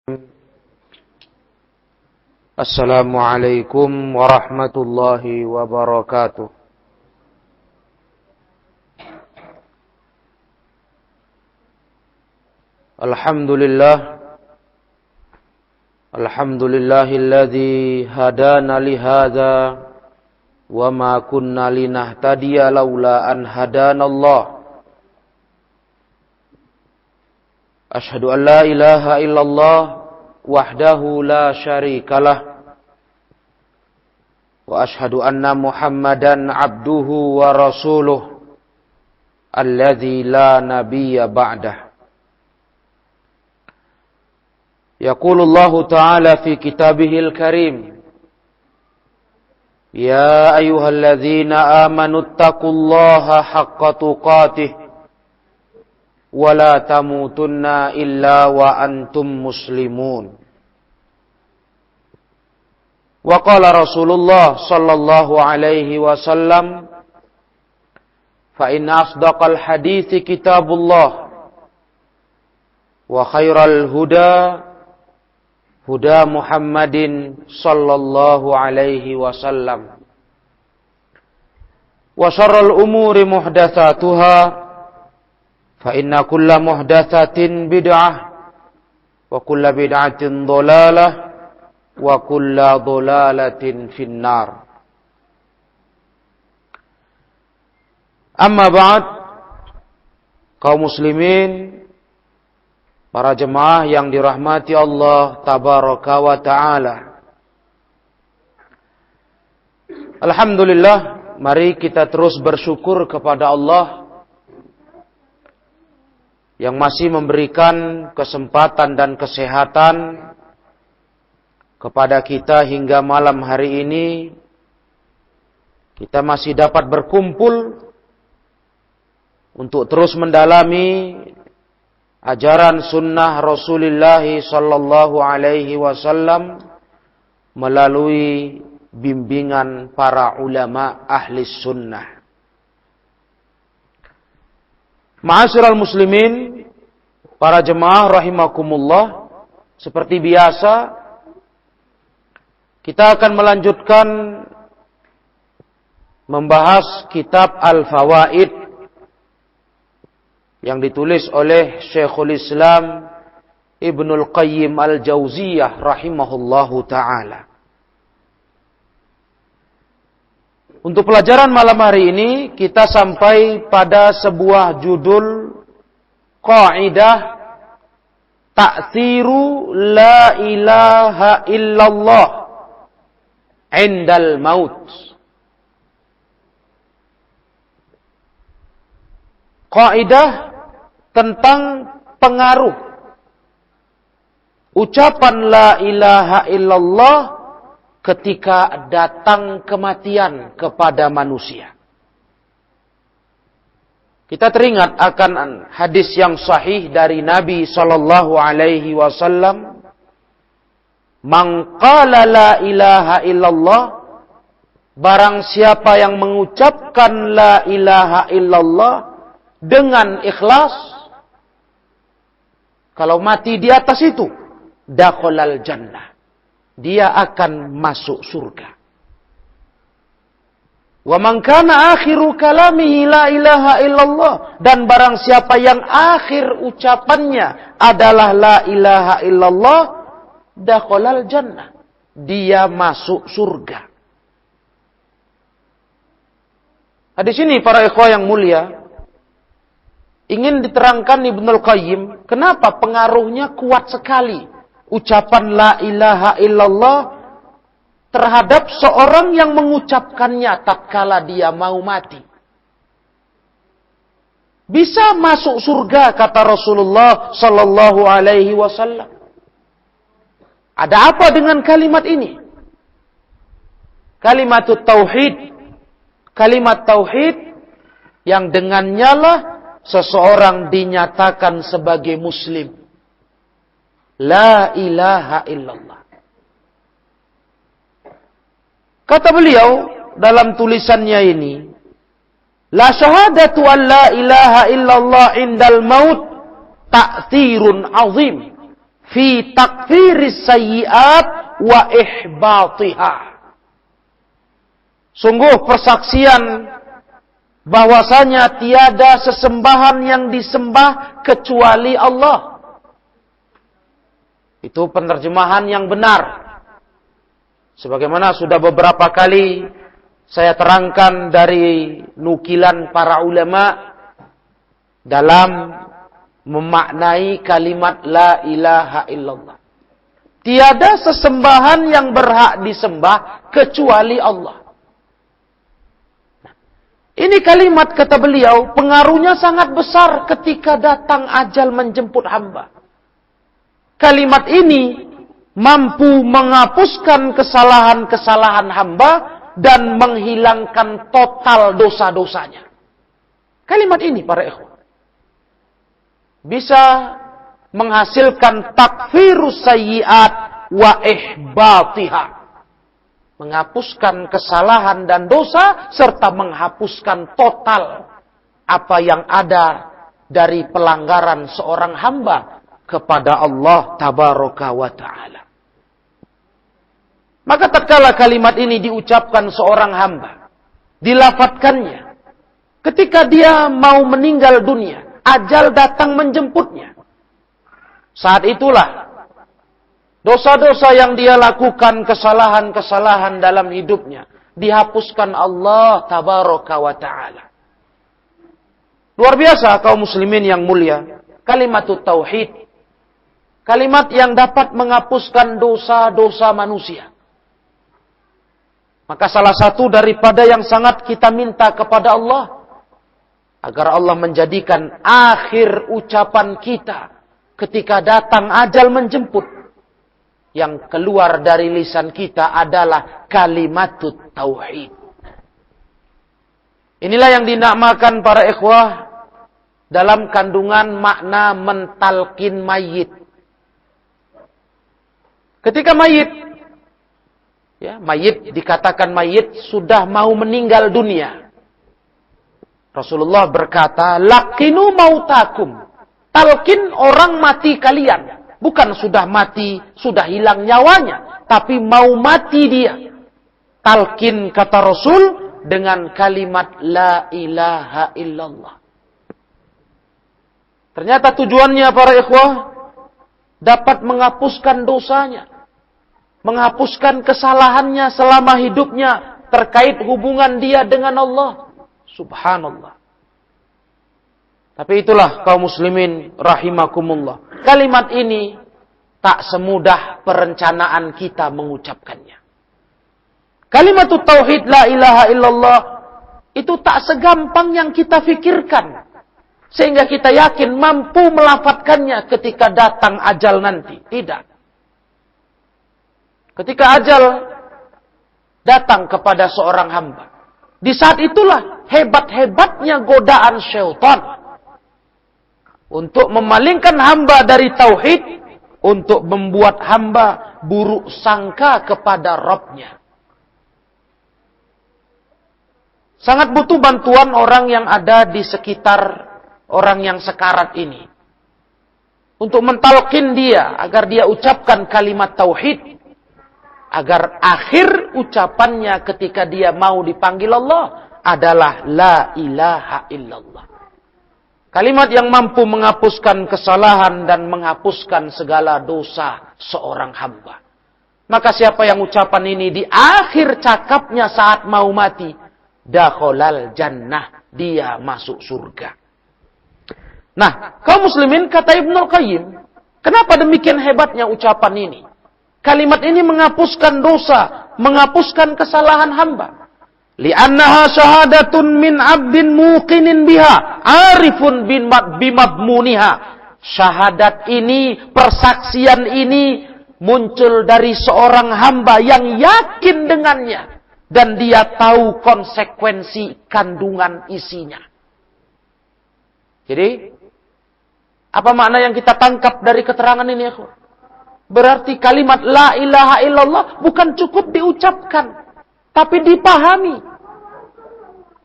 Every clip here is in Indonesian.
Assalamualaikum warahmatullahi wabarakatuh. Alhamdulillahilladzi hadana lihadza wa ma kunna linahtadiya laula an hadanallah. Asyhadu an la ilaha illallah wahdahu la syarikalah wa asyhadu anna Muhammadan abduhu wa rasuluh alladzi la nabiyya ba'dah. Yaqulullahu ta'ala fi kitabihil karim, ya ayyuhalladzina amanuttaqullaha haqqa tuqatih wa la tamutunna illa wa antum muslimun. Wa qala Rasulullah sallallahu alaihi wasallam, fa inna asdaqal hadithi kitabullah wa khairal huda huda Muhammadin sallallahu alaihi wasallam wa syarrul umuri muhdatsatuha fa inna kulla muhdatsatin bid'ah wa kulla bid'atin dhalalah wa kulla dhalalatin finnar. Amma ba'd, kaum muslimin, para jemaah yang dirahmati Allah tabaraka wa ta'ala. Alhamdulillah, mari kita terus bersyukur kepada Allah yang masih memberikan kesempatan dan kesehatan kepada kita hingga malam hari ini. Kita masih dapat berkumpul untuk terus mendalami ajaran sunnah Rasulullah sallallahu alaihi wasallam melalui bimbingan para ulama ahli sunnah. Ma'asyiral muslimin, para jemaah rahimakumullah, seperti biasa kita akan melanjutkan membahas kitab Al-Fawaid yang ditulis oleh Syekhul Islam Ibnul Qayyim Al-Jauziyah rahimahullahu ta'ala. Untuk pelajaran malam hari ini, kita sampai pada sebuah judul Qaidah Ta'tsiru la ilaha illallah indal maut. Qaidah tentang pengaruh ucapan la ilaha illallah ketika datang kematian kepada manusia. Kita teringat akan hadis yang sahih dari Nabi sallallahu alaihi wasallam, "Man qala la ilaha illallah," barang siapa yang mengucapkan la ilaha illallah dengan ikhlas, kalau mati di atas itu, dakhalal jannah, dia akan masuk surga. Wa man kana akhiru kalamihi la ilaha illallah, dan barang siapa yang akhir ucapannya adalah la ilaha illallah, dakhalal jannah, dia masuk surga. Hadis ini para ikhwah yang mulia ingin diterangkan Ibnul Qayyim kenapa pengaruhnya kuat sekali ucapan la ilaha illallah terhadap seorang yang mengucapkannya tatkala dia mau mati. Bisa masuk surga kata Rasulullah sallallahu alaihi wasallam. Ada apa dengan kalimat ini? Kalimat tauhid. Kalimat tauhid yang dengannya lah seseorang dinyatakan sebagai muslim. La ilaha illallah. Kata beliau dalam tulisannya ini, la syahadatu an la ilaha illallah indal maut ta'thirun azim fi takfiris sayyi'at wa ihbatiha. Sungguh persaksian bahwasanya tiada sesembahan yang disembah kecuali Allah. Itu penerjemahan yang benar. Sebagaimana sudah beberapa kali saya terangkan dari nukilan para ulama dalam memaknai kalimat la ilaha illallah. Tiada sesembahan yang berhak disembah kecuali Allah. Ini kalimat, kata beliau, pengaruhnya sangat besar ketika datang ajal menjemput hamba. Kalimat ini mampu menghapuskan kesalahan-kesalahan hamba dan menghilangkan total dosa-dosanya. Kalimat ini, para ikhwan, bisa menghasilkan takfirus sayyi'at wa ihbatiha. Menghapuskan kesalahan dan dosa, serta menghapuskan total apa yang ada dari pelanggaran seorang hamba kepada Allah Tabaraka wa Ta'ala. Maka tatkala kalimat ini diucapkan seorang hamba, dilafadzkannya, ketika dia mau meninggal dunia, ajal datang menjemputnya. Saat itulah dosa-dosa yang dia lakukan, kesalahan-kesalahan dalam hidupnya, dihapuskan Allah Tabaraka wa Ta'ala. Luar biasa kaum muslimin yang mulia. Kalimatut tauhid. Kalimat yang dapat menghapuskan dosa-dosa manusia. Maka salah satu daripada yang sangat kita minta kepada Allah, agar Allah menjadikan akhir ucapan kita ketika datang ajal menjemput, yang keluar dari lisan kita adalah kalimatut tauhid. Inilah yang dinamakan para ikhwah dalam kandungan makna mentalkin mayit. Ketika mayit, mayit dikatakan mayit sudah mau meninggal dunia. Rasulullah berkata, "Laqinu mautakum." Talkin orang mati kalian. Bukan sudah mati, sudah hilang nyawanya, tapi mau mati dia. Talkin, kata Rasul, dengan kalimat la ilaha illallah. Ternyata tujuannya para ikhwah dapat menghapuskan dosanya, menghapuskan kesalahannya selama hidupnya terkait hubungan dia dengan Allah. Subhanallah. Tapi itulah kaum muslimin rahimakumullah. Kalimat ini tak semudah perencanaan kita mengucapkannya. Kalimat tauhid la ilaha illallah itu tak segampang yang kita fikirkan. Sehingga kita yakin mampu melafadzkannya ketika datang ajal nanti. Tidak. Ketika ajal datang kepada seorang hamba, di saat itulah hebat-hebatnya godaan syaitan untuk memalingkan hamba dari tauhid, untuk membuat hamba buruk sangka kepada Rabb-nya. Sangat butuh bantuan orang yang ada di sekitar orang yang sekarat ini, untuk mentalkin dia agar dia ucapkan kalimat tauhid, agar akhir ucapannya ketika dia mau dipanggil Allah adalah la ilaha illallah. Kalimat yang mampu menghapuskan kesalahan dan menghapuskan segala dosa seorang hamba. Maka siapa yang ucapan ini di akhir cakapnya saat mau mati, dakhalal jannah, dia masuk surga. Nah, kaum muslimin, kata Ibnul Qayyim, kenapa demikian hebatnya ucapan ini? Kalimat ini menghapuskan dosa, menghapuskan kesalahan hamba. Li'annaha syahadatun min abdin muqinin biha, arifun bimadmuniha. Syahadat ini, persaksian ini muncul dari seorang hamba yang yakin dengannya dan dia tahu konsekuensi kandungan isinya. Jadi, apa makna yang kita tangkap dari keterangan ini? Berarti kalimat la ilaha illallah bukan cukup diucapkan, tapi dipahami,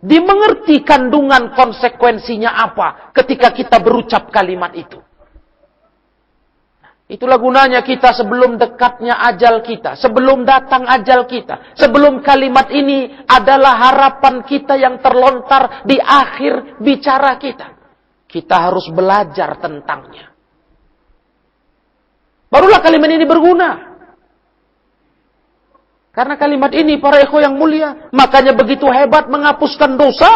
dimengerti kandungan konsekuensinya apa ketika kita berucap kalimat itu. Itulah gunanya kita sebelum dekatnya ajal kita, sebelum datang ajal kita, sebelum kalimat ini adalah harapan kita yang terlontar di akhir bicara kita. Kita harus belajar tentangnya. Barulah kalimat ini berguna. Karena kalimat ini para ikhwah yang mulia, makanya begitu hebat menghapuskan dosa.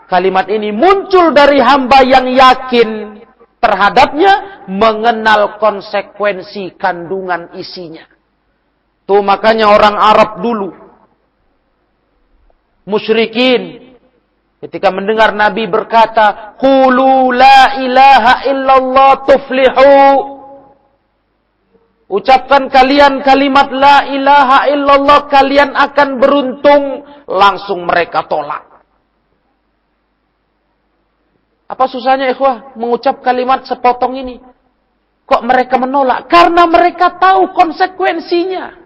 Kalimat ini muncul dari hamba yang yakin terhadapnya, mengenal konsekuensi kandungan isinya. Tuh makanya orang Arab dulu, musyrikin, ketika mendengar Nabi berkata, "Qulu la ilaha illallah tuflihu." Ucapkan kalian kalimat la ilaha illallah, kalian akan beruntung. Langsung mereka tolak. Apa susahnya ikhwah mengucap kalimat sepotong ini? Kok mereka menolak? Karena mereka tahu konsekuensinya.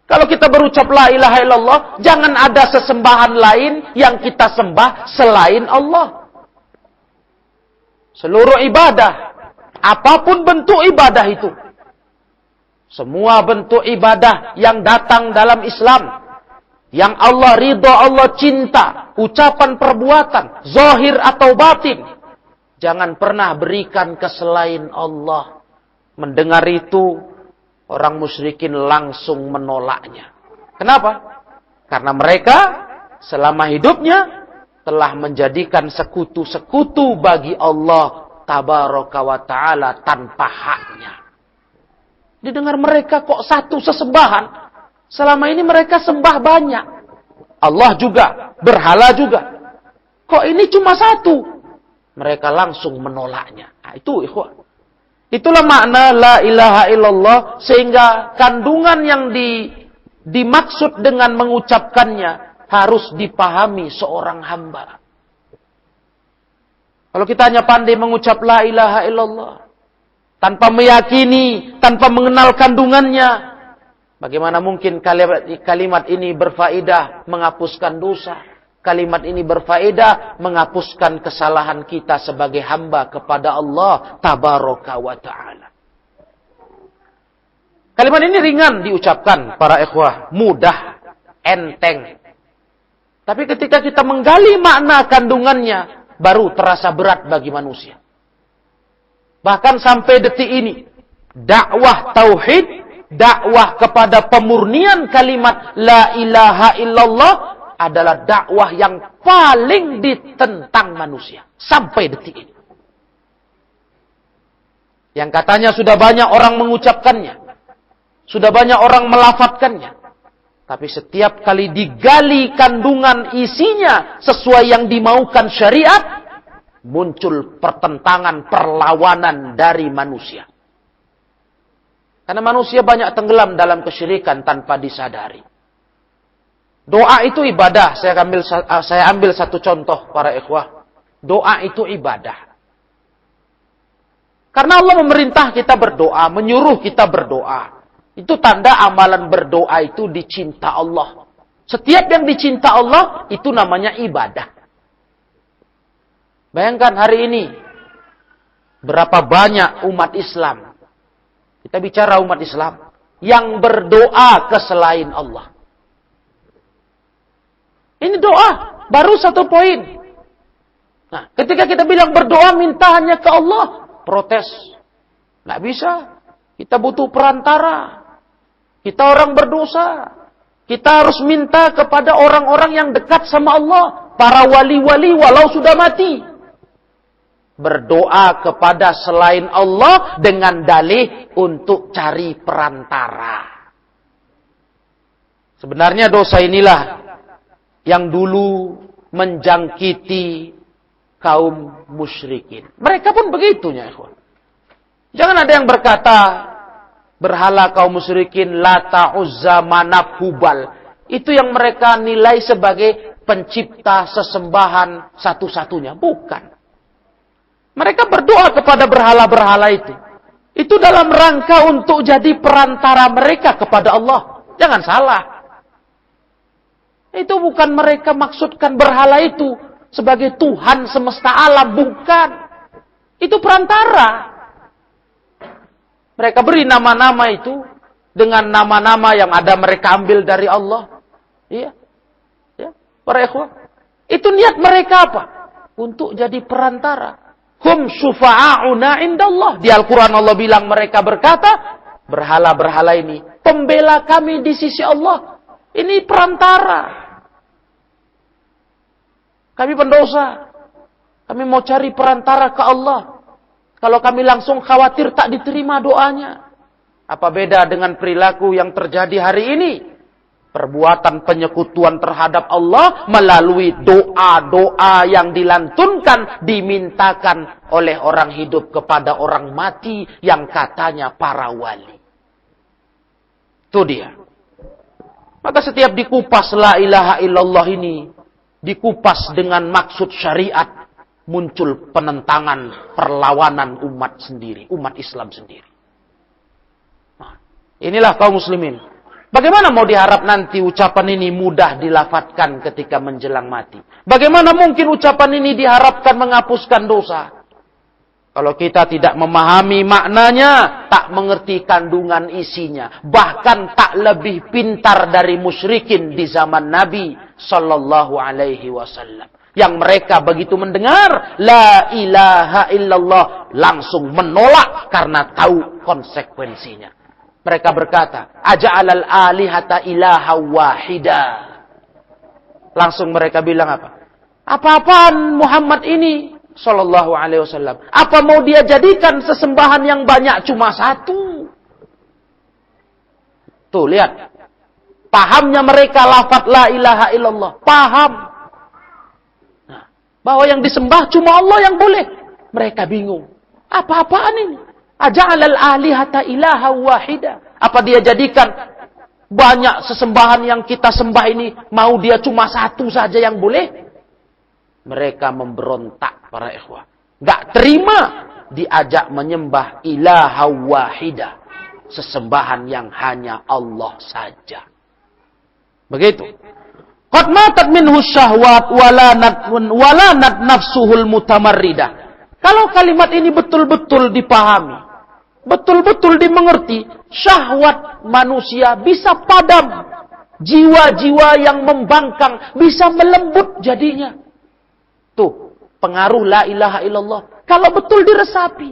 Kalau kita berucap la ilaha illallah, jangan ada sesembahan lain yang kita sembah selain Allah. Seluruh ibadah, apapun bentuk ibadah itu, semua bentuk ibadah yang datang dalam Islam, yang Allah ridho, Allah cinta, ucapan perbuatan, zahir atau batin, jangan pernah berikan ke selain Allah. Mendengar itu, orang musyrikin langsung menolaknya. Kenapa? Karena mereka selama hidupnya telah menjadikan sekutu-sekutu bagi Allah tabaraka wa ta'ala tanpa haknya. Didengar mereka kok satu sesembahan. Selama ini mereka sembah banyak. Allah juga, berhala juga. Kok ini cuma satu? Mereka langsung menolaknya. Nah, itu ikhwan. Itulah makna la ilaha illallah, sehingga kandungan yang dimaksud dengan mengucapkannya harus dipahami seorang hamba. Kalau kita hanya pandai mengucap la ilaha illallah, tanpa meyakini, tanpa mengenal kandungannya, bagaimana mungkin kalimat ini berfaedah menghapuskan dosa? Kalimat ini berfaedah menghapuskan kesalahan kita sebagai hamba kepada Allah tabaraka wa ta'ala. Kalimat ini ringan diucapkan para ikhwah, mudah, enteng. Tapi ketika kita menggali makna kandungannya, baru terasa berat bagi manusia. Bahkan sampai detik ini, dakwah tauhid, dakwah kepada pemurnian kalimat la ilaha illallah adalah dakwah yang paling ditentang manusia sampai detik ini. Yang katanya sudah banyak orang mengucapkannya, sudah banyak orang melafadzkannya, tapi setiap kali digali kandungan isinya sesuai yang dimaukan syariat, muncul pertentangan, perlawanan dari manusia. Karena manusia banyak tenggelam dalam kesyirikan tanpa disadari. Doa itu ibadah. Saya ambil satu contoh para ikhwah. Doa itu ibadah. Karena Allah memerintah kita berdoa, menyuruh kita berdoa. Itu tanda amalan berdoa itu dicinta Allah. Setiap yang dicinta Allah itu namanya ibadah. Bayangkan hari ini berapa banyak umat Islam. Kita bicara umat Islam yang berdoa ke selain Allah. Ini doa, baru satu poin. Nah, ketika kita bilang berdoa minta hanya ke Allah, protes. Nggak bisa. Kita butuh perantara. Kita orang berdosa. Kita harus minta kepada orang-orang yang dekat sama Allah. Para wali-wali walau sudah mati. Berdoa kepada selain Allah dengan dalih untuk cari perantara. Sebenarnya dosa inilah yang dulu menjangkiti kaum musyrikin. Mereka pun begitunya, ikhwan. Jangan ada yang berkata, berhala kaum musyrikin, Lata, Uzza, Manat, Hubal. Itu yang mereka nilai sebagai pencipta sesembahan satu-satunya. Bukan. Mereka berdoa kepada berhala-berhala itu. Itu dalam rangka untuk jadi perantara mereka kepada Allah. Jangan salah. Itu bukan mereka maksudkan berhala itu sebagai Tuhan semesta alam. Bukan. Itu perantara. Mereka beri nama-nama itu dengan nama-nama yang ada mereka ambil dari Allah. Iya. Ya, para ikhwah. Itu niat mereka apa? Untuk jadi perantara. Hum syufa'auna indallah. Di Al-Quran Allah bilang, mereka berkata, berhala-berhala ini pembela kami di sisi Allah. Ini perantara. Kami pendosa. Kami mau cari perantara ke Allah. Kalau kami langsung khawatir tak diterima doanya. Apa beda dengan perilaku yang terjadi hari ini? Perbuatan penyekutuan terhadap Allah melalui doa-doa yang dilantunkan, dimintakan oleh orang hidup kepada orang mati yang katanya para wali. Itu dia. Maka setiap dikupas la ilaha illallah ini, dikupas dengan maksud syariat, muncul penentangan, perlawanan umat sendiri, umat Islam sendiri. Nah, inilah kaum muslimin. Bagaimana mau diharap nanti ucapan ini mudah dilafatkan ketika menjelang mati? Bagaimana mungkin ucapan ini diharapkan menghapuskan dosa? Kalau kita tidak memahami maknanya, tak mengerti kandungan isinya, bahkan tak lebih pintar dari musyrikin di zaman Nabi Sallallahu Alaihi Wasallam. Yang mereka begitu mendengar la ilaha illallah langsung menolak karena tahu konsekuensinya. Mereka berkata, aja'alal alihata ilaha wahida. Langsung mereka bilang apa? Apa-apaan Muhammad ini sallallahu alaihi wasallam? Apa mau dia jadikan sesembahan yang banyak cuma satu? Tuh lihat. Pahamnya mereka lafaz la ilaha illallah. Paham. Bahwa yang disembah cuma Allah yang boleh. Mereka bingung. Apa-apaan ini? Aja'alal alihata ilaha wahida. Apa dia jadikan banyak sesembahan yang kita sembah ini, mau dia cuma satu saja yang boleh? Mereka memberontak para ikhwah. Gak terima diajak menyembah ilaha wahida. Sesembahan yang hanya Allah saja. Begitu. Qad matat minhu syahwat walanat nafsuhul mutamarridah. Kalau kalimat ini betul-betul dipahami, betul-betul dimengerti, syahwat manusia bisa padam. Jiwa-jiwa yang membangkang bisa melembut jadinya. Tuh, pengaruh la ilaha illallah. Kalau betul diresapi.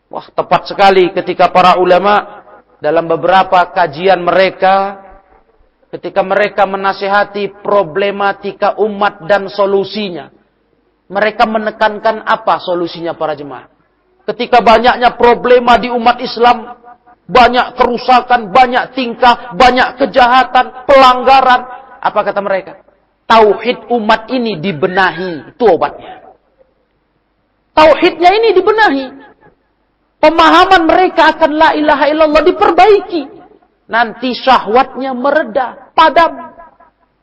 Wah, tepat sekali ketika para ulama dalam beberapa kajian mereka, ketika mereka menasihati problematika umat dan solusinya, mereka menekankan apa solusinya para jemaah? Ketika banyaknya problema di umat Islam, banyak kerusakan, banyak tingkah, banyak kejahatan, pelanggaran, apa kata mereka? Tauhid umat ini dibenahi, itu obatnya. Tauhidnya ini dibenahi. Pemahaman mereka akan la ilaha illallah diperbaiki. Nanti syahwatnya mereda, padam.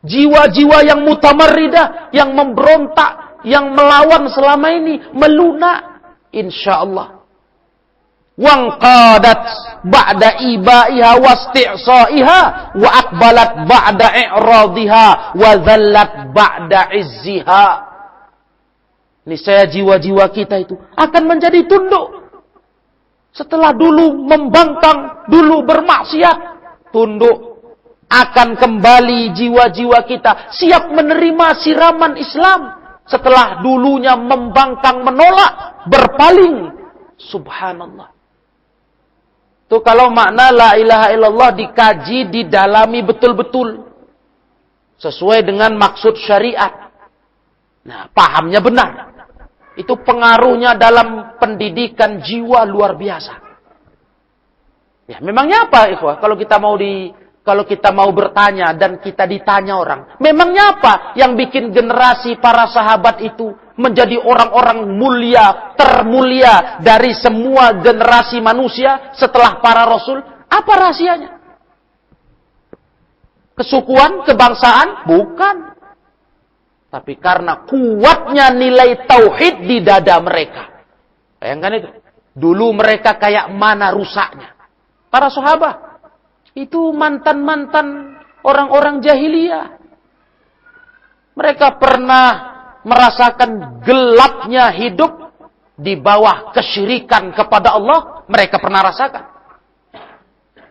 Jiwa-jiwa yang mutamarridah, yang memberontak, yang melawan selama ini, melunak. InsyaAllah. Wangqadat ba'da ibaiha wasti'sa'iha wa akbalat ba'da i'radiha wa dhallat ba'da izziha. Niscaya jiwa-jiwa kita itu akan menjadi tunduk. Setelah dulu membangkang, dulu bermaksiat, tunduk. Akan kembali jiwa-jiwa kita siap menerima siraman Islam. Setelah dulunya membangkang, menolak, berpaling. Subhanallah. Tuh kalau makna la ilaha illallah dikaji, didalami betul-betul. Sesuai dengan maksud syariat. Nah, pahamnya benar. Itu pengaruhnya dalam pendidikan jiwa luar biasa. Ya, memangnya apa, ikhwah? Kalau kita mau bertanya dan kita ditanya orang, memangnya apa yang bikin generasi para sahabat itu menjadi orang-orang mulia, termulia dari semua generasi manusia setelah para rasul? Apa rahasianya? Kesukuan, kebangsaan? Bukan. Tapi karena kuatnya nilai tauhid di dada mereka. Bayangkan itu. Dulu mereka kayak mana rusaknya. Para sahabat. Itu mantan-mantan orang-orang jahiliyah. Mereka pernah merasakan gelapnya hidup di bawah kesyirikan kepada Allah, mereka pernah rasakan.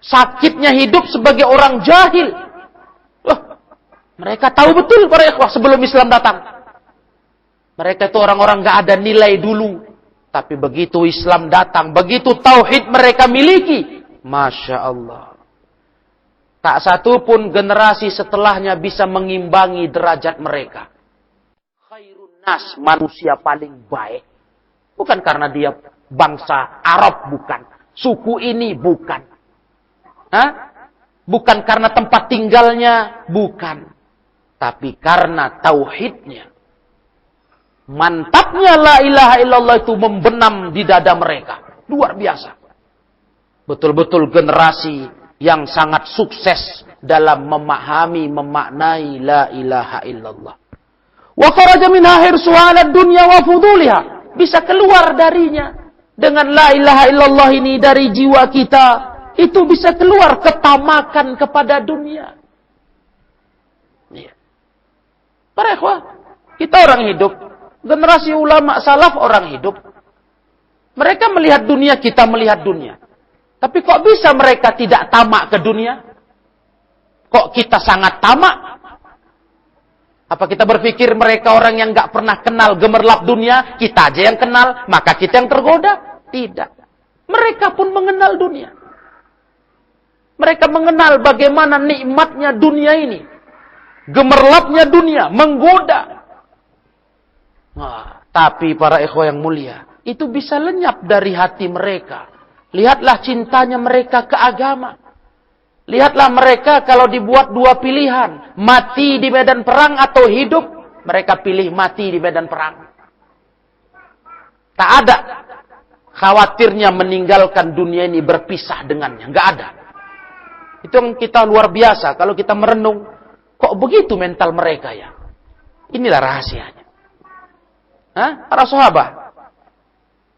Sakitnya hidup sebagai orang jahil. Mereka tahu betul para ikhwah sebelum Islam datang. Mereka itu orang-orang gak ada nilai dulu. Tapi begitu Islam datang, begitu tauhid mereka miliki, Masya Allah. Tak satu pun generasi setelahnya bisa mengimbangi derajat mereka. Khairun nas, manusia paling baik. Bukan karena dia bangsa Arab, bukan. Suku ini, bukan. Bukan karena tempat tinggalnya, bukan. Tapi karena tauhidnya. Mantapnya la ilaha illallah itu membenam di dada mereka. Luar biasa. Betul-betul generasi yang sangat sukses dalam memahami, memaknai la ilaha illallah. Wa kharaja minha hirsuha 'ala dunya wa fuduliha. Bisa keluar darinya. Dengan la ilaha illallah ini dari jiwa kita. Itu bisa keluar ketamakan kepada dunia. Para ikhwah, kita orang hidup. Generasi ulama salaf orang hidup. Mereka melihat dunia, kita melihat dunia. Tapi kok bisa mereka tidak tamak ke dunia? Kok kita sangat tamak? Apa kita berpikir mereka orang yang gak pernah kenal gemerlap dunia, kita aja yang kenal, maka kita yang tergoda? Tidak. Mereka pun mengenal dunia. Mereka mengenal bagaimana nikmatnya dunia ini. Gemerlapnya dunia, menggoda. Nah, tapi para ikhwah yang mulia, itu bisa lenyap dari hati mereka. Lihatlah cintanya mereka ke agama. Lihatlah mereka kalau dibuat dua pilihan. Mati di medan perang atau hidup. Mereka pilih mati di medan perang. Tak ada khawatirnya meninggalkan dunia ini berpisah dengannya. Nggak ada. Itu yang kita luar biasa. Kalau kita merenung, kok begitu mental mereka ya? Inilah rahasianya. Para sahabat.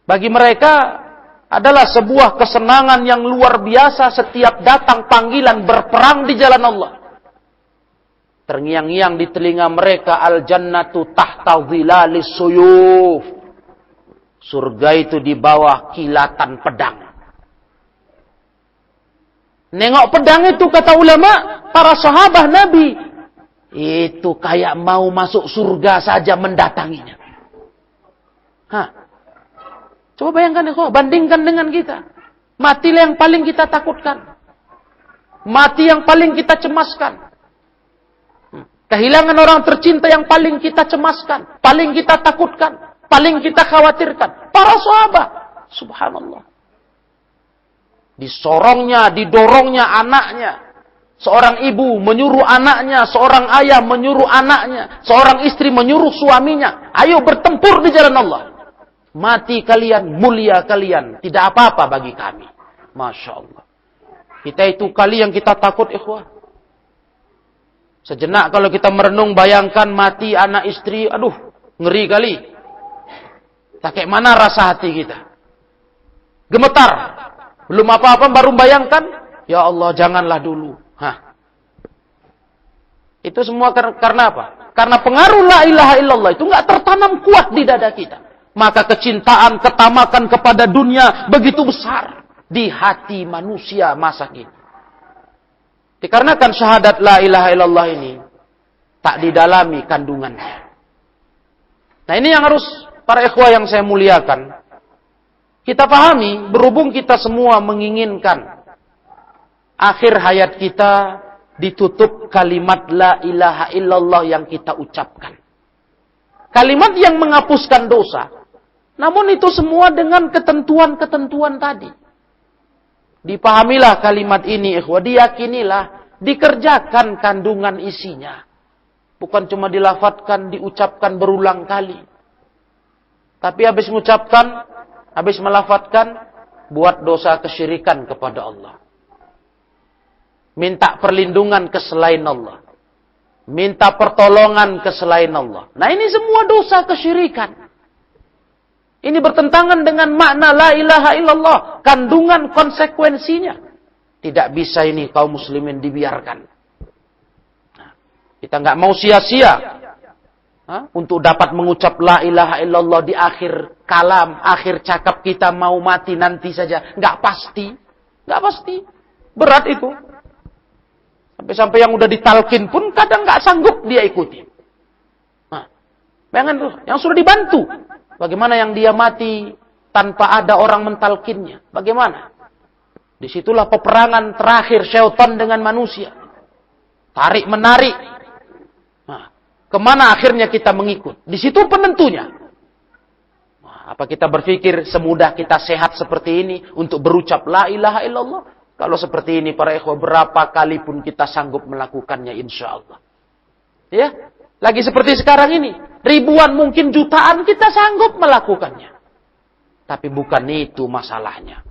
Bagi mereka adalah sebuah kesenangan yang luar biasa setiap datang panggilan berperang di jalan Allah. Terngiang-ngiang di telinga mereka, al-jannatu tahta dhilalis suyuf. Surga itu di bawah kilatan pedang. Nengok pedang itu, kata ulama, para sahabat Nabi, itu kayak mau masuk surga saja mendatanginya. Coba bayangkan ya, bandingkan dengan kita. Matilah yang paling kita takutkan. Mati yang paling kita cemaskan. Kehilangan orang tercinta yang paling kita cemaskan. Paling kita takutkan. Paling kita khawatirkan. Para sahabat. Subhanallah. Disorongnya, didorongnya anaknya. Seorang ibu menyuruh anaknya. Seorang ayah menyuruh anaknya. Seorang istri menyuruh suaminya. Ayo bertempur di jalan Allah. Mati kalian, mulia kalian. Tidak apa-apa bagi kami. Masya Allah. Kita itu kali yang kita takut, ikhwah. Sejenak kalau kita merenung, bayangkan mati anak istri. Aduh, ngeri kali. Tak kayak mana rasa hati kita. Gemetar. Belum apa-apa baru bayangkan. Ya Allah, janganlah dulu. Itu semua karena apa? Karena pengaruh la ilaha illallah itu nggak tertanam kuat di dada kita. Maka kecintaan, ketamakan kepada dunia begitu besar di hati manusia masa kini. Dikarenakan syahadat la ilaha illallah ini tak didalami kandungannya. Nah, ini yang harus para ikhwah yang saya muliakan kita pahami, berhubung kita semua menginginkan akhir hayat kita ditutup kalimat la ilaha illallah yang kita ucapkan. Kalimat yang menghapuskan dosa. Namun itu semua dengan ketentuan-ketentuan tadi. Dipahamilah kalimat ini, ikhwah. Diyakinilah. Dikerjakan kandungan isinya. Bukan cuma dilafatkan, diucapkan berulang kali. Tapi habis mengucapkan, habis melafatkan, buat dosa kesyirikan kepada Allah. Minta perlindungan ke selain Allah. Minta pertolongan ke selain Allah. Nah, ini semua dosa kesyirikan. Ini bertentangan dengan makna la ilaha illallah. Kandungan konsekuensinya. Tidak bisa ini kaum muslimin dibiarkan. Nah, kita nggak mau sia-sia Untuk dapat mengucap la ilaha illallah di akhir kalam, akhir cakap kita mau mati nanti saja. Nggak pasti. Nggak pasti. Berat itu. Sampai-sampai yang udah ditalkin pun kadang nggak sanggup dia ikuti. Bayangkan tuh, yang sudah dibantu. Bagaimana yang dia mati tanpa ada orang mentalkinnya? Bagaimana? Disitulah peperangan terakhir syaitan dengan manusia. Tarik-menarik. Kemana akhirnya kita mengikut? Di situ penentunya. Apa kita berpikir semudah kita sehat seperti ini untuk berucap la ilaha illallah? Kalau seperti ini para ikhwah, berapa kali pun kita sanggup melakukannya insya Allah. Ya, lagi seperti sekarang ini. Ribuan mungkin jutaan kita sanggup melakukannya. Tapi bukan itu masalahnya.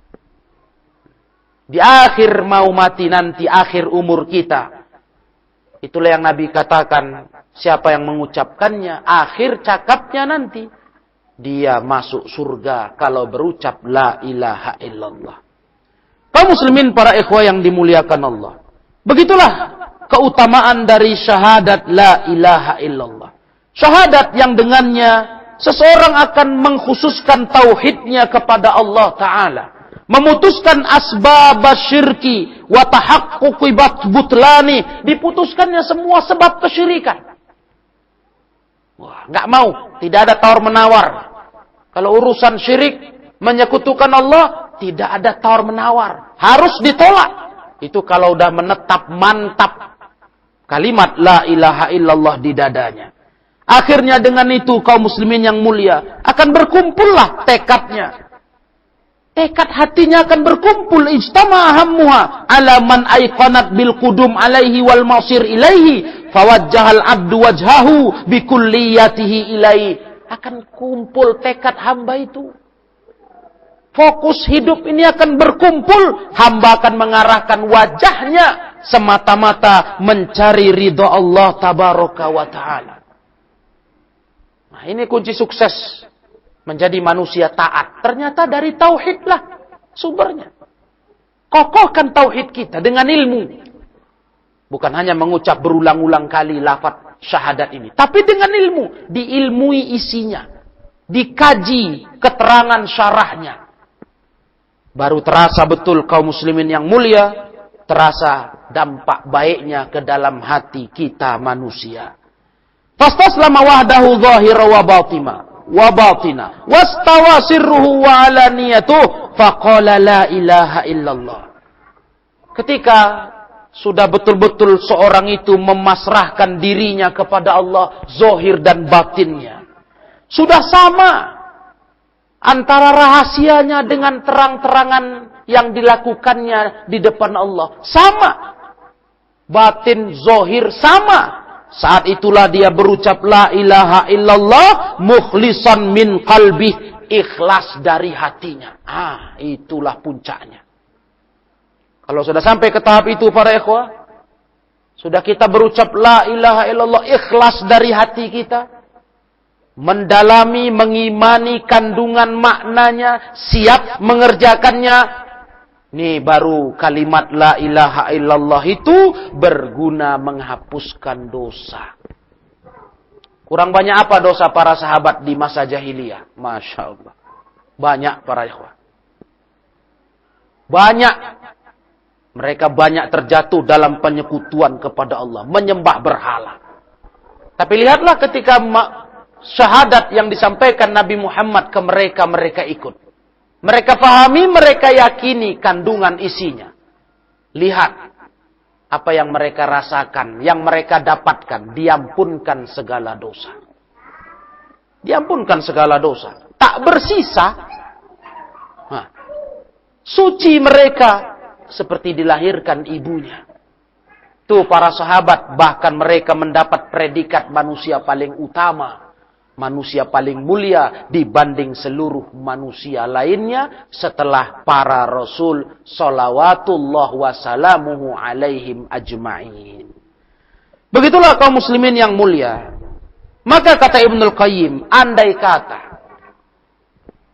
Di akhir mau mati nanti, akhir umur kita. Itulah yang Nabi katakan, siapa yang mengucapkannya, akhir cakapnya nanti, dia masuk surga kalau berucap la ilaha illallah. Kaum muslimin para ikhwah yang dimuliakan Allah. Begitulah keutamaan dari syahadat la ilaha illallah. Syahadat yang dengannya seseorang akan mengkhususkan tauhidnya kepada Allah Ta'ala. Memutuskan asbab syirki wa tahaqquqi butlani. Diputuskannya semua sebab kesyirikan. Wah, nggak mau, tidak ada tawar-menawar. Kalau urusan syirik menyekutukan Allah, tidak ada tawar-menawar. Harus ditolak. Itu kalau udah menetap mantap kalimat la ilaha illallah di dadanya. Akhirnya dengan itu kaum muslimin yang mulia akan berkumpullah tekadnya. Tekad hatinya akan berkumpul, ijtama hammuha ala man aiqanat bil qudum alaihi wal masir ilaihi fawajjahal abdu wajhahu bi kulliyatihi ilaihi. Akan kumpul tekad hamba itu. Fokus hidup ini akan berkumpul, hamba akan mengarahkan wajahnya semata-mata mencari ridha Allah tabaraka wa taala. Nah, ini kunci sukses menjadi manusia taat. Ternyata dari tauhidlah sumbernya. Kokohkan tauhid kita dengan ilmu. Bukan hanya mengucap berulang-ulang kali lafaz syahadat ini, tapi dengan ilmu, diilmui isinya, dikaji keterangan syarahnya. Baru terasa betul kaum muslimin yang mulia, terasa dampak baiknya ke dalam hati kita manusia. Fastaslama wahdahu zahira wa batina wastawa sirruhu wa alaniyatuh faqala la ilaha illallah. Ketika sudah betul-betul seorang itu memasrahkan dirinya kepada Allah, zahir dan batinnya sudah sama antara rahasianya dengan terang-terangan yang dilakukannya di depan Allah. Sama. Batin, zahir, sama. Saat itulah dia berucap la ilaha illallah mukhlisan min qalbih. Ikhlas dari hatinya. Itulah puncaknya. Kalau sudah sampai ke tahap itu para ikhwah, sudah kita berucap la ilaha illallah ikhlas dari hati kita, mendalami, mengimani kandungan maknanya, siap mengerjakannya. Ini baru kalimat la ilaha illallah itu berguna menghapuskan dosa. Kurang banyak apa dosa para sahabat di masa jahiliyah? Masya Allah. Banyak para ikhwah. Banyak. Mereka banyak terjatuh dalam penyekutuan kepada Allah. Menyembah berhala. Tapi lihatlah ketika syahadat yang disampaikan Nabi Muhammad ke mereka, mereka ikut. Mereka pahami, mereka yakini kandungan isinya. Lihat apa yang mereka rasakan, yang mereka dapatkan. Diampunkan segala dosa. Diampunkan segala dosa. Tak bersisa. Suci mereka seperti dilahirkan ibunya. Tuh para sahabat, bahkan mereka mendapat predikat manusia paling utama. Manusia paling mulia dibanding seluruh manusia lainnya setelah para rasul shalawatullah wassalamuhu alaihim ajma'in. Begitulah kaum muslimin yang mulia. Maka kata Ibnul Qayyim, andai kata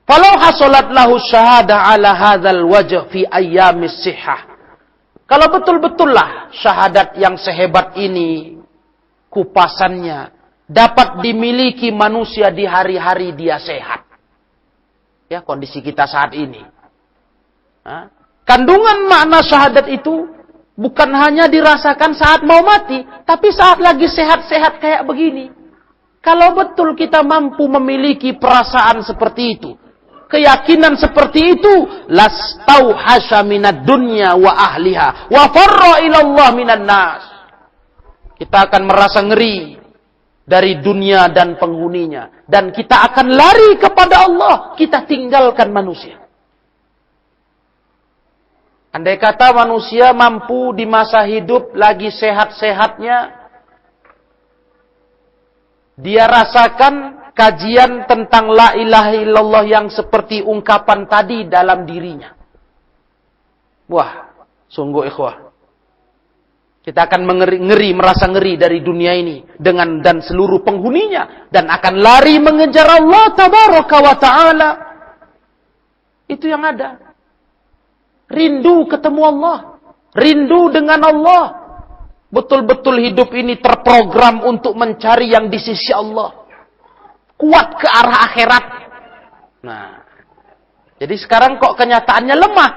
falau hasolat lahu syahadah ala hadzal wajh fi ayyamis sihah. Kalau betul-betullah syahadat yang sehebat ini kupasannya dapat dimiliki manusia di hari-hari dia sehat. Ya, kondisi kita saat ini. Kandungan makna syahadat itu bukan hanya dirasakan saat mau mati, tapi saat lagi sehat-sehat kayak begini. Kalau betul kita mampu memiliki perasaan seperti itu, keyakinan seperti itu, lastauhasya minad dunya wa ahliha wa farra ilallah minan nas. Kita akan merasa ngeri dari dunia dan penghuninya, dan kita akan lari kepada Allah, kita tinggalkan manusia. Andai kata manusia mampu di masa hidup lagi sehat-sehatnya, dia rasakan kajian tentang la ilaha illallah yang seperti ungkapan tadi dalam dirinya. Wah, sungguh ikhwah. Kita akan merasa ngeri dari dunia ini dan seluruh penghuninya, dan akan lari mengejar Allah tabaraka wa ta'ala. Itu yang ada. Rindu ketemu Allah, rindu dengan Allah. Betul-betul hidup ini terprogram untuk mencari yang di sisi Allah. Kuat ke arah akhirat. Nah, jadi sekarang kok kenyataannya lemah.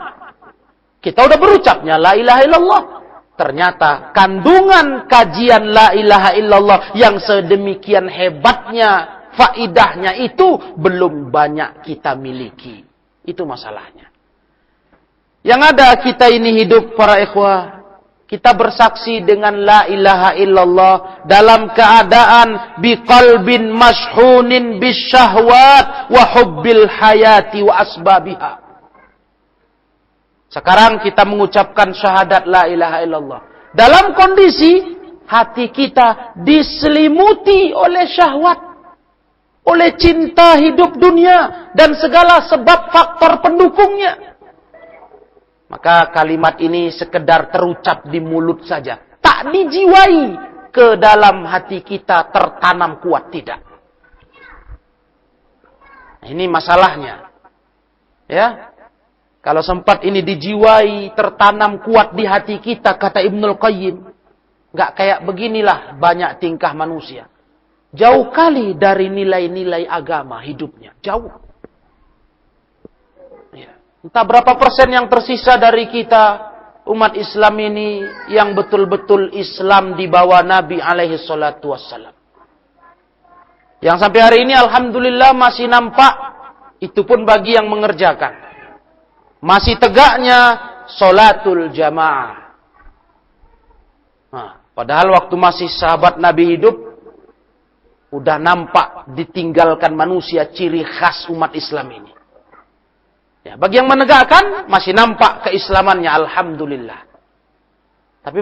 Kita udah berucapnya la ilaha illallah. Ternyata kandungan kajian la ilaha illallah yang sedemikian hebatnya, faidahnya itu belum banyak kita miliki. Itu masalahnya. Yang ada kita ini hidup para ikhwah, kita bersaksi dengan la ilaha illallah dalam keadaan biqalbin mashhunin bisyahwat wa hubbil hayati wa asbabiha. Sekarang kita mengucapkan syahadat la ilaha illallah dalam kondisi hati kita diselimuti oleh syahwat, oleh cinta hidup dunia dan segala sebab faktor pendukungnya. Maka kalimat ini sekedar terucap di mulut saja, tak dijiwai ke dalam hati kita, tertanam kuat, tidak. Ini masalahnya. Ya. Kalau sempat ini dijiwai, tertanam kuat di hati kita, kata Ibnul Qayyim, enggak kayak beginilah banyak tingkah manusia. Jauh kali dari nilai-nilai agama hidupnya, jauh. Entah berapa persen yang tersisa dari kita, umat Islam ini, yang betul-betul Islam di bawah Nabi alaihi salatu wassalam. Yang sampai hari ini Alhamdulillah masih nampak, itu pun bagi yang mengerjakan. Masih tegaknya sholatul jamaah. Nah, padahal waktu masih sahabat Nabi hidup, udah nampak ditinggalkan manusia ciri khas umat Islam ini. Ya, bagi yang menegakkan, masih nampak keislamannya, Alhamdulillah. Tapi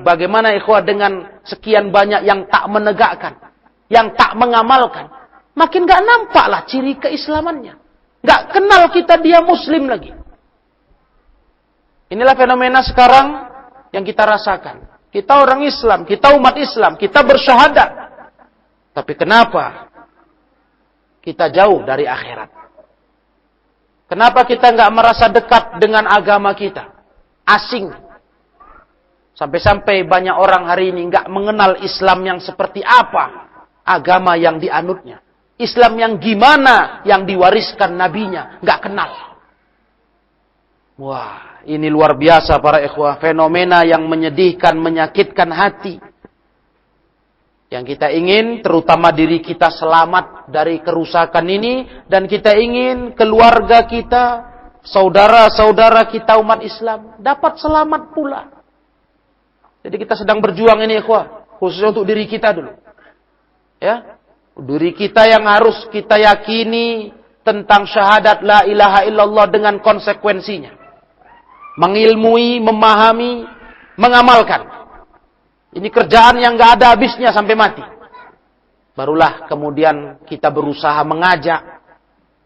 bagaimana ikhwah dengan sekian banyak yang tak menegakkan, yang tak mengamalkan, makin gak nampaklah ciri keislamannya. Gak kenal kita dia muslim lagi. Inilah fenomena sekarang yang kita rasakan. Kita orang Islam, kita umat Islam, kita bersyahadat. Tapi kenapa kita jauh dari akhirat? Kenapa kita nggak merasa dekat dengan agama kita? Asing. Sampai-sampai banyak orang hari ini nggak mengenal Islam yang seperti apa agama yang dianutnya. Islam yang gimana yang diwariskan nabinya, nggak kenal. Wah, ini luar biasa para ikhwah. Fenomena yang menyedihkan, menyakitkan hati. Yang kita ingin, terutama diri kita selamat dari kerusakan ini. Dan kita ingin keluarga kita, saudara-saudara kita umat Islam, dapat selamat pula. Jadi kita sedang berjuang ini, ikhwah. Khususnya untuk diri kita dulu. Ya, diri kita yang harus kita yakini tentang syahadat la ilaha illallah dengan konsekuensinya. Mengilmui, memahami, mengamalkan. Ini kerjaan yang gak ada habisnya sampai mati. Barulah kemudian kita berusaha mengajak,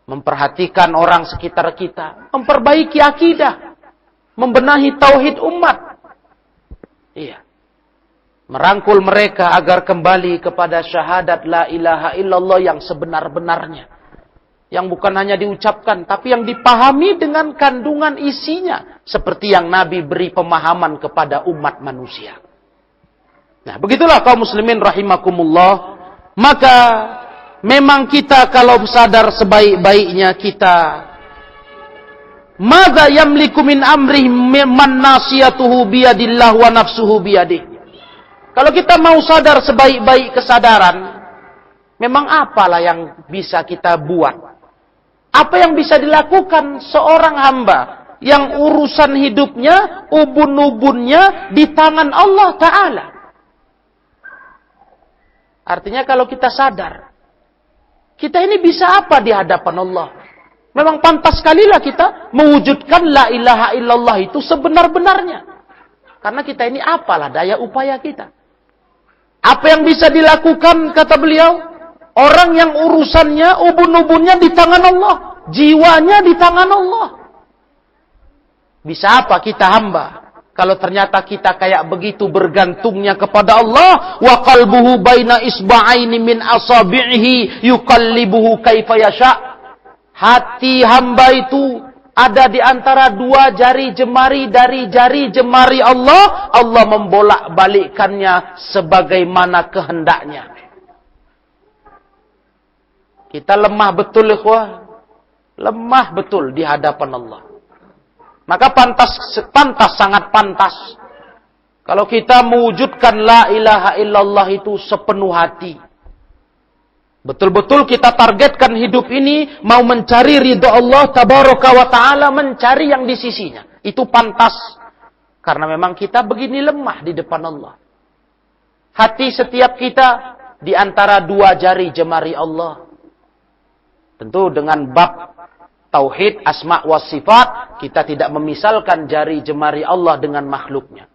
memperhatikan orang sekitar kita, memperbaiki akidah, membenahi tauhid umat. Iya. Merangkul mereka agar kembali kepada syahadat la ilaha illallah yang sebenar-benarnya. Yang bukan hanya diucapkan, tapi yang dipahami dengan kandungan isinya. Seperti yang Nabi beri pemahaman kepada umat manusia. Nah, begitulah kaum muslimin rahimakumullah. Maka memang kita kalau sadar sebaik-baiknya kita, madza yamliku min amri man nasiyatuhu biyadillah wa nafsuhu biyadih. Kalau kita mau sadar sebaik-baik kesadaran, memang apalah yang bisa kita buat? Apa yang bisa dilakukan seorang hamba yang urusan hidupnya, ubun-ubunnya di tangan Allah Ta'ala? Artinya kalau kita sadar, kita ini bisa apa di hadapan Allah? Memang pantas sekalilah kita mewujudkan la ilaha illallah itu sebenar-benarnya. Karena kita ini apalah daya upaya kita. Apa yang bisa dilakukan, kata beliau, orang yang urusannya, ubun-ubunnya di tangan Allah, jiwanya di tangan Allah. Bisa apa kita hamba? Kalau ternyata kita kayak begitu bergantungnya kepada Allah, wa qalbuhu baina isba'aini min asabi'ihi yuqallibuhu kaifa yasha. Hati hamba itu ada di antara dua jari jemari dari jari jemari Allah. Allah membolak-balikkannya sebagaimana kehendaknya. Kita lemah betul, ikhwah. Lemah betul di hadapan Allah. Maka sangat pantas kalau kita mewujudkan la ilaha illallah itu sepenuh hati. Betul-betul kita targetkan hidup ini mau mencari ridha Allah tabaraka wa ta'ala, mencari yang di sisinya. Itu pantas. Karena memang kita begini lemah di depan Allah. Hati setiap kita di antara dua jari jemari Allah. Tentu dengan bab tauhid, asma wa sifat, kita tidak memisalkan jari jemari Allah dengan makhluknya.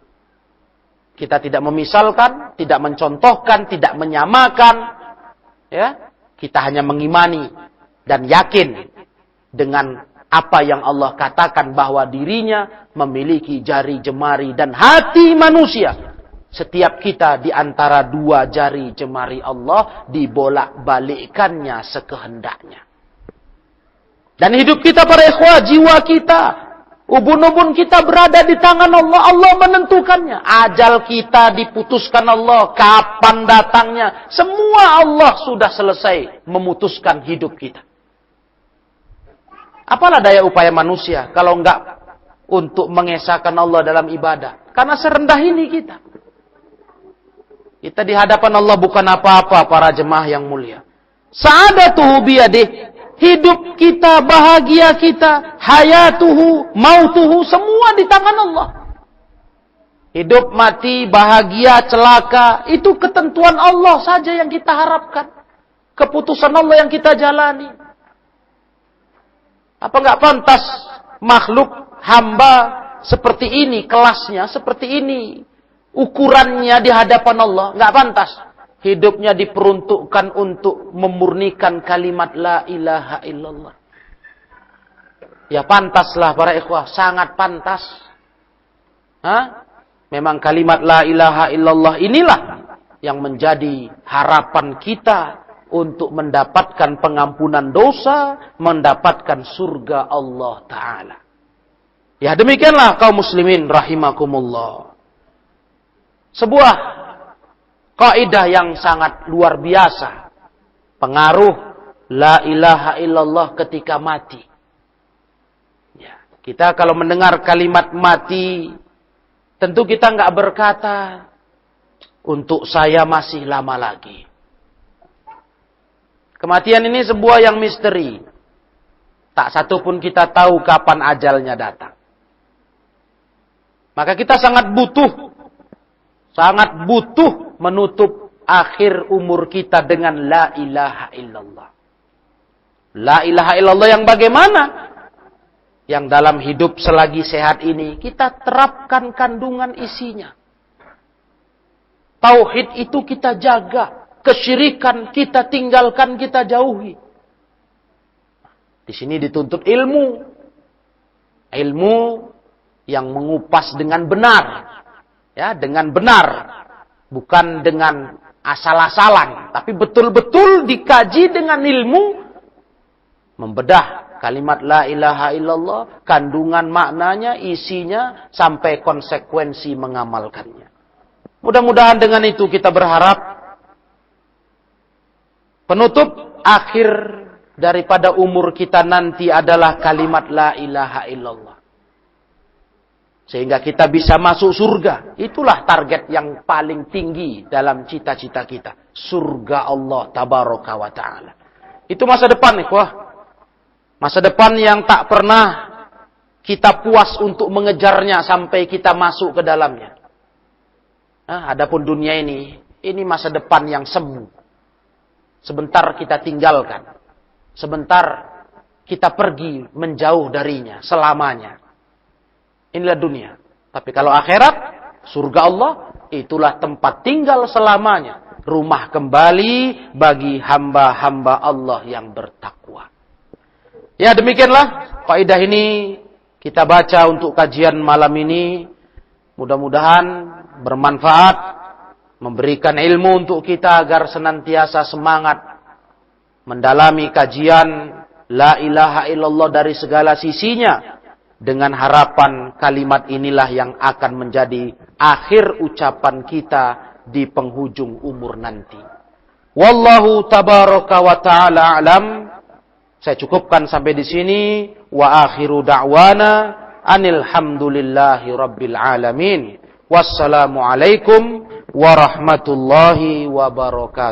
Kita tidak memisalkan, tidak mencontohkan, tidak menyamakan. Ya, kita hanya mengimani dan yakin dengan apa yang Allah katakan bahwa dirinya memiliki jari jemari dan hati manusia. Setiap kita di antara dua jari jemari Allah dibolak-balikkannya sekehendaknya. Dan hidup kita para ikhwah, jiwa kita, ubun-ubun kita berada di tangan Allah. Allah menentukannya. Ajal kita diputuskan Allah. Kapan datangnya? Semua Allah sudah selesai memutuskan hidup kita. Apalah daya upaya manusia kalau enggak untuk mengesahkan Allah dalam ibadah? Karena serendah ini kita. Kita di hadapan Allah bukan apa-apa, para jemaah yang mulia. Sa'adatuhu biyadih. Hidup kita, bahagia kita, hayatuhu, mautuhu, semua di tangan Allah. Hidup, mati, bahagia, celaka, itu ketentuan Allah saja yang kita harapkan. Keputusan Allah yang kita jalani. Apa enggak pantas makhluk, hamba, seperti ini kelasnya, seperti ini ukurannya di hadapan Allah? Enggak pantas. Hidupnya diperuntukkan untuk memurnikan kalimat la ilaha illallah. Ya pantaslah para ikhwah, sangat pantas. Memang kalimat la ilaha illallah inilah yang menjadi harapan kita untuk mendapatkan pengampunan dosa, mendapatkan surga Allah Ta'ala. Ya demikianlah kaum muslimin rahimakumullah. Sebuah kaidah yang sangat luar biasa. Pengaruh la ilaha illallah ketika mati. Ya, kita kalau mendengar kalimat mati, tentu kita nggak berkata, untuk saya masih lama lagi. Kematian ini sebuah yang misteri. Tak satu pun kita tahu kapan ajalnya datang. Maka kita sangat butuh menutup akhir umur kita dengan la ilaha illallah. La ilaha illallah yang bagaimana? Yang dalam hidup selagi sehat ini kita terapkan kandungan isinya. Tauhid itu kita jaga, kesyirikan kita tinggalkan, kita jauhi. Di sini dituntut ilmu. Ilmu yang mengupas dengan benar. Ya, dengan benar. Bukan dengan asal-asalan. Tapi betul-betul dikaji dengan ilmu. Membedah kalimat la ilaha illallah. Kandungan maknanya, isinya. Sampai konsekuensi mengamalkannya. Mudah-mudahan dengan itu kita berharap. Penutup akhir daripada umur kita nanti adalah kalimat la ilaha illallah. Sehingga kita bisa masuk surga. Itulah target yang paling tinggi dalam cita-cita kita. Surga Allah tabaraka wa ta'ala. Itu masa depan, ikhwah. Masa depan yang tak pernah kita puas untuk mengejarnya sampai kita masuk ke dalamnya. Nah, adapun dunia ini masa depan yang semu. Sebentar kita tinggalkan. Sebentar kita pergi menjauh darinya selamanya. Inilah dunia. Tapi kalau akhirat, surga Allah, itulah tempat tinggal selamanya. Rumah kembali bagi hamba-hamba Allah yang bertakwa. Ya, demikianlah kaidah ini kita baca untuk kajian malam ini. Mudah-mudahan bermanfaat, memberikan ilmu untuk kita agar senantiasa semangat mendalami kajian la ilaha illallah dari segala sisinya. Dengan harapan kalimat inilah yang akan menjadi akhir ucapan kita di penghujung umur nanti. Wallahu tabaraka wa ta'ala alam. Saya cukupkan sampai di sini. Wa akhiru da'wana anil hamdulillahi rabbil alamin. Wassalamualaikum warahmatullahi wabarakatuh.